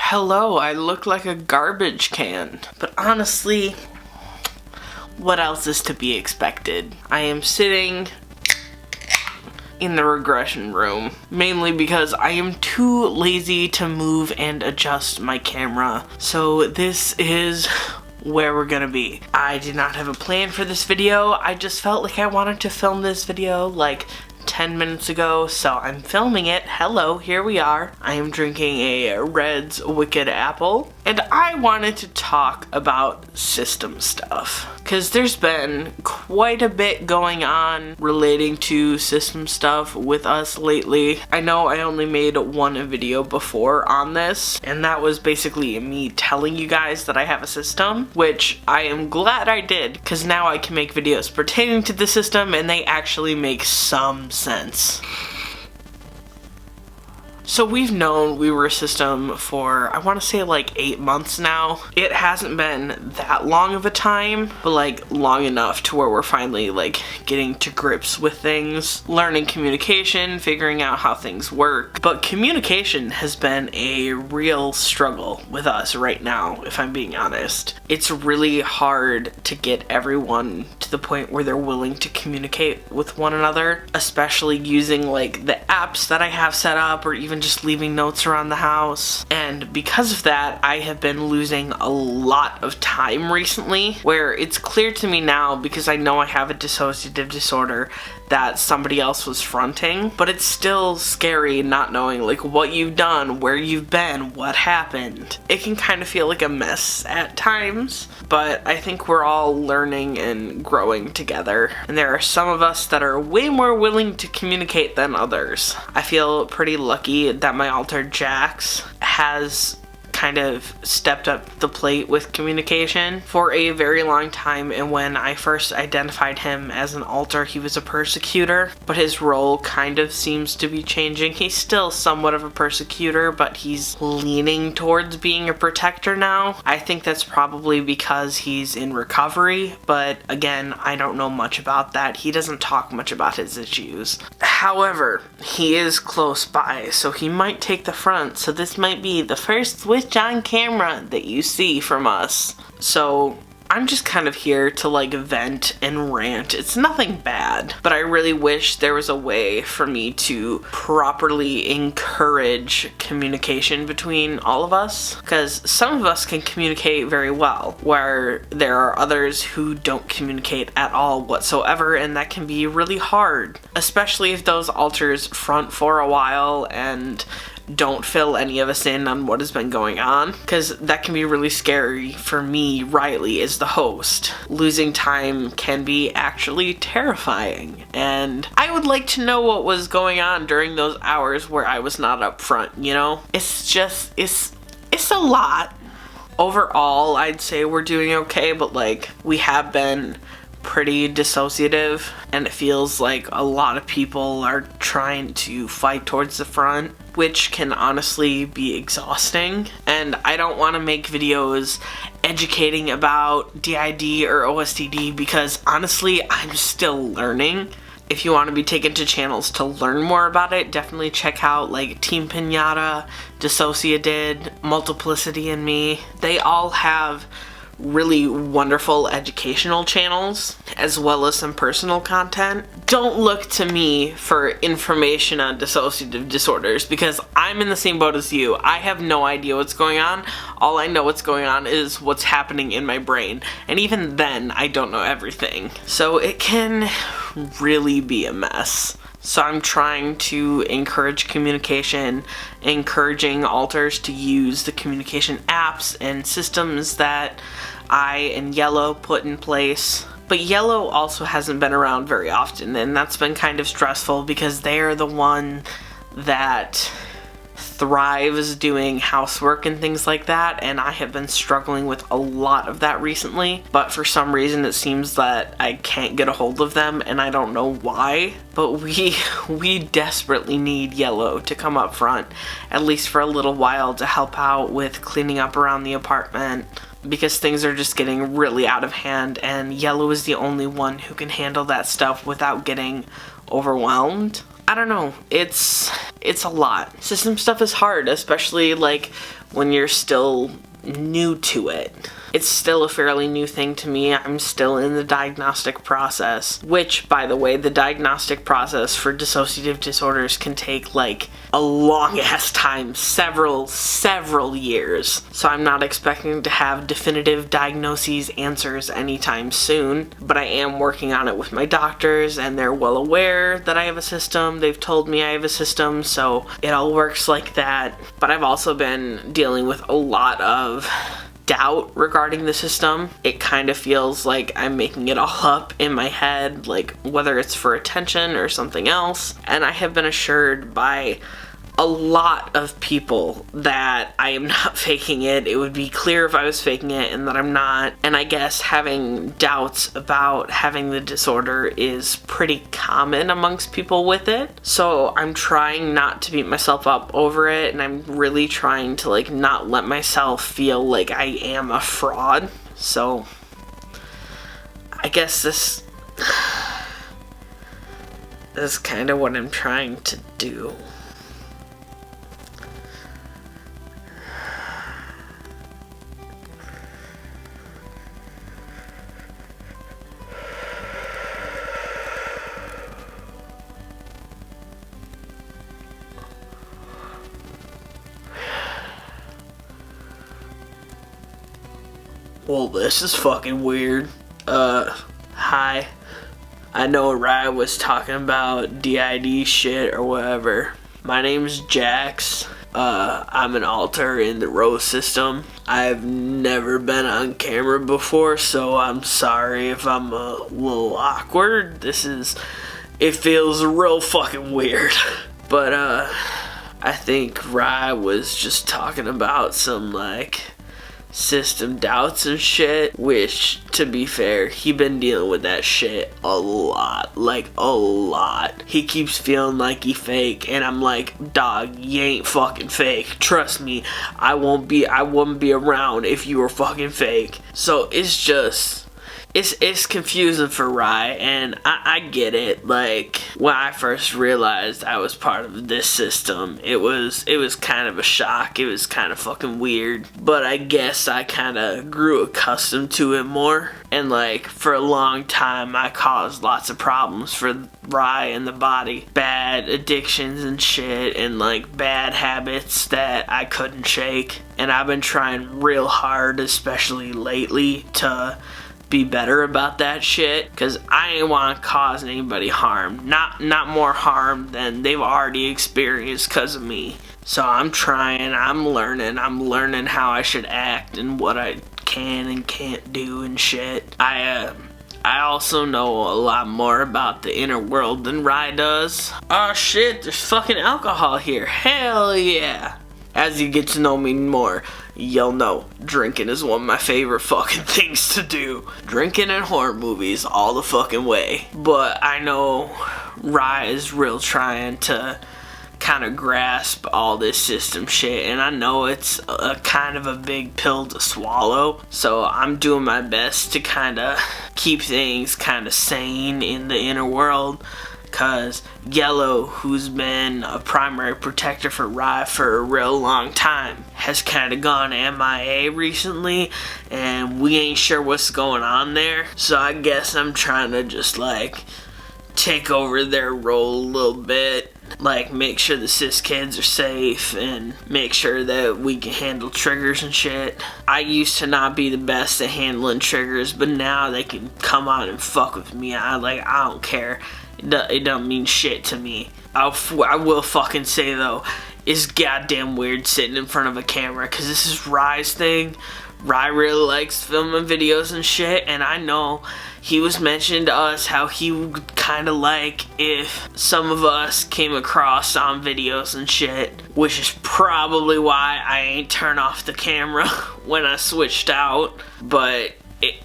Hello, I look like a garbage can. But honestly, what else is to be expected? I am sitting in the regression room, mainly because I am too lazy to move and adjust my camera. So this is where we're gonna be. I did not have a plan for this video. I just felt like I wanted to film this video like 10 minutes ago, so I'm filming it. Hello, here we are. I am drinking a Red's Wicked Apple, and I wanted to talk about system stuff, because there's been quite a bit going on relating to system stuff with us lately. I know I only made one video before on this, and that was basically me telling you guys that I have a system, which I am glad I did, because now I can make videos pertaining to the system, and they actually make some sense. So we've known we were a system for, I want to say like 8 months now. It hasn't been that long of a time, but like long enough to where we're finally like getting to grips with things, learning communication, figuring out how things work. But communication has been a real struggle with us right now, if I'm being honest. It's really hard to get everyone to the point where they're willing to communicate with one another, especially using like the apps that I have set up, or even just leaving notes around the house. And because of that, I have been losing a lot of time recently, where it's clear to me now, because I know I have a dissociative disorder, that somebody else was fronting, but it's still scary not knowing like what you've done, where you've been, what happened. It can kind of feel like a mess at times, but I think we're all learning and growing together. And there are some of us that are way more willing to communicate than others. I feel pretty lucky that my alter Jax has kind of stepped up the plate with communication for a very long time, and when I first identified him as an alter, he was a persecutor, but his role kind of seems to be changing. He's still somewhat of a persecutor, but he's leaning towards being a protector now. I think that's probably because he's in recovery, but again, I don't know much about that. He doesn't talk much about his issues. However, he is close by, so he might take the front, so this might be the first switch on camera that you see from us. So I'm just kind of here to like vent and rant. It's nothing bad, but I really wish there was a way for me to properly encourage communication between all of us, because some of us can communicate very well, where there are others who don't communicate at all whatsoever, and that can be really hard, especially if those alters front for a while and don't fill any of us in on what has been going on, because that can be really scary for me, Riley, as the host. Losing time can be actually terrifying, and I would like to know what was going on during those hours where I was not up front, you know? It's a lot. Overall, I'd say we're doing okay, but like, we have been pretty dissociative, and it feels like a lot of people are trying to fight towards the front, which can honestly be exhausting. And I don't want to make videos educating about DID or OSDD, because honestly, I'm still learning. If you want to be taken to channels to learn more about it, definitely check out like Team Pinata, Dissociated, Multiplicity, and me. They all have really wonderful educational channels, as well as some personal content. Don't look to me for information on dissociative disorders, because I'm in the same boat as you. I have no idea what's going on. All I know what's going on is what's happening in my brain, and even then, I don't know everything. So it can really be a mess. So I'm trying to encourage communication, encouraging alters to use the communication apps and systems that I and Yellow put in place. But Yellow also hasn't been around very often, and that's been kind of stressful, because they're the one that thrives doing housework and things like that, and I have been struggling with a lot of that recently, but for some reason it seems that I can't get a hold of them, and I don't know why, but we desperately need Yellow to come up front, at least for a little while, to help out with cleaning up around the apartment, because things are just getting really out of hand, and Yellow is the only one who can handle that stuff without getting overwhelmed. I don't know, it's a lot. System stuff is hard, especially like when you're still new to it. It's still a fairly new thing to me. I'm still in the diagnostic process, which, by the way, the diagnostic process for dissociative disorders can take like a long ass time, several years. So I'm not expecting to have definitive diagnoses, answers anytime soon, but I am working on it with my doctors, and they're well aware that I have a system. They've told me I have a system, so it all works like that. But I've also been dealing with a lot of doubt regarding the system. It kind of feels like I'm making it all up in my head, like whether it's for attention or something else. And I have been assured by a lot of people that I am not faking it. It would be clear if I was faking it, and that I'm not. And I guess having doubts about having the disorder is pretty common amongst people with it. So I'm trying not to beat myself up over it, and I'm really trying to like not let myself feel like I am a fraud. So I guess this is kind of what I'm trying to do. Well, this is fucking weird. Hi. I know Ryan was talking about DID shit or whatever. My name's Jax. I'm an alter in the Rose system. I've never been on camera before, so I'm sorry if I'm a little awkward. It feels real fucking weird. But, I think Rye was just talking about some, like, system doubts and shit, which, to be fair, he been dealing with that shit a lot, like a lot. He keeps feeling like he fake, and I'm like, dog, you ain't fucking fake. Trust me, I wouldn't be around if you were fucking fake. So it's just, it's confusing for Rye, and I get it. Like, when I first realized I was part of this system, it was kind of a shock. It was kind of fucking weird, but I guess I kind of grew accustomed to it more. And like, for a long time, I caused lots of problems for Rye and the body. Bad addictions and shit, and like bad habits that I couldn't shake. And I've been trying real hard, especially lately, to be better about that shit, because I ain't want to cause anybody harm, not more harm than they've already experienced because of me. So I'm trying, I'm learning how I should act and what I can and can't do and shit. I also know a lot more about the inner world than Rye does. Oh shit, there's fucking alcohol here, hell yeah. As you get to know me more, you'll know drinking is one of my favorite fucking things to do. Drinking and horror movies all the fucking way. But I know Rye is real trying to kind of grasp all this system shit, and I know it's a kind of a big pill to swallow. So I'm doing my best to kind of keep things kind of sane in the inner world. Cause Yellow, who's been a primary protector for Rye for a real long time, has kind of gone MIA recently, and we ain't sure what's going on there. So I guess I'm trying to just like take over their role a little bit, like make sure the cis kids are safe and make sure that we can handle triggers and shit. I used to not be the best at handling triggers, but now they can come on and fuck with me. I don't care. It don't mean shit to me. I will fucking say though, it's goddamn weird sitting in front of a camera, cause this is Rye's thing. Rye really likes filming videos and shit, and I know he was mentioning to us how he would kind of like if some of us came across on videos and shit, which is probably why I ain't turn off the camera when I switched out. But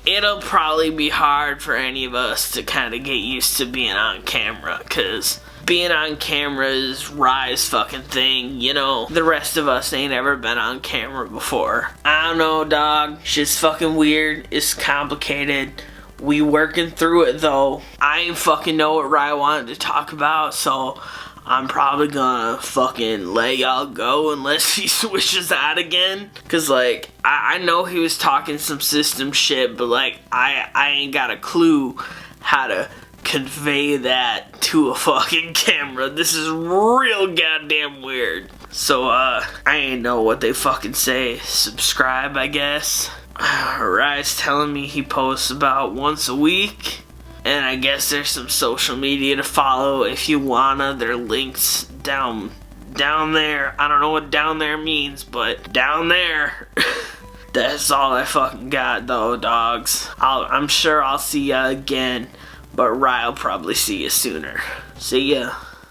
it'll probably be hard for any of us to kind of get used to being on camera, because being on camera is Rye's fucking thing, you know. The rest of us ain't ever been on camera before. I don't know, dog. Shit's fucking weird. It's complicated. We working through it, though. I ain't fucking know what Rye wanted to talk about, so I'm probably gonna fucking let y'all go unless he switches out again. Cause like, I know he was talking some system shit, but like, I ain't got a clue how to convey that to a fucking camera. This is real goddamn weird. So, I ain't know what they fucking say. Subscribe, I guess. Rye's telling me he posts about once a week. And I guess there's some social media to follow if you wanna. There are links down there. I don't know what down there means, but down there. That's all I fucking got though, dogs. I'm sure I'll see ya again, but Rye'll probably see you sooner. See ya.